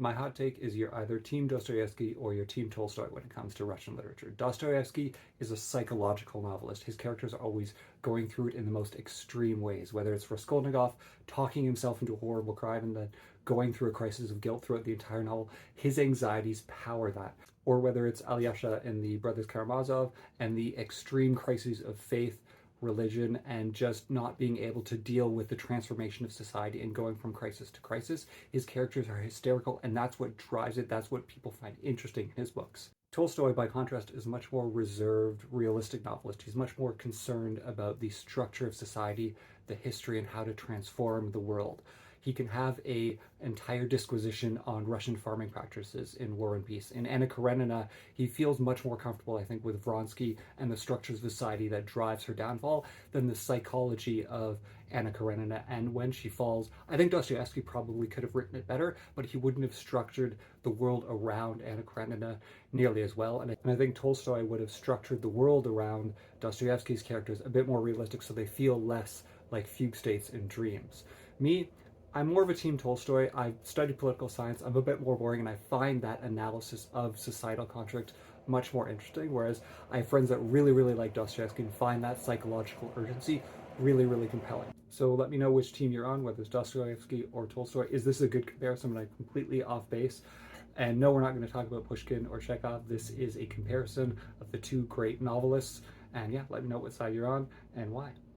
My hot take is you're either Team Dostoevsky or you're Team Tolstoy when it comes to Russian literature. Dostoevsky is a psychological novelist. His characters are always going through it in the most extreme ways, whether it's Raskolnikov talking himself into a horrible crime and then going through a crisis of guilt throughout the entire novel. His anxieties power that. Or whether it's Alyosha in the Brothers Karamazov and the extreme crises of faith, religion, and just not being able to deal with the transformation of society and going from crisis to crisis. His characters are hysterical, and that's what drives it. That's what people find interesting in his books. Tolstoy, by contrast, is a much more reserved, realistic novelist. He's much more concerned about the structure of society, the history, and how to transform the world. He can have an entire disquisition on Russian farming practices in War and Peace. In Anna Karenina, he feels much more comfortable, I think, with Vronsky and the structures of society that drives her downfall than the psychology of Anna Karenina. And when she falls, I think Dostoevsky probably could have written it better, but he wouldn't have structured the world around Anna Karenina nearly as well. And I think Tolstoy would have structured the world around Dostoevsky's characters a bit more realistic so they feel less like fugue states and dreams. Me, I'm more of a Team Tolstoy. I've studied political science. I'm a bit more boring, and I find that analysis of societal conflict much more interesting, whereas I have friends that really, really like Dostoevsky and find that psychological urgency really, really compelling. So let me know which team you're on, whether it's Dostoevsky or Tolstoy. Is this a good comparison? Am I completely off base? And no, we're not going to talk about Pushkin or Chekhov. This is a comparison of the two great novelists. And yeah, let me know what side you're on and why.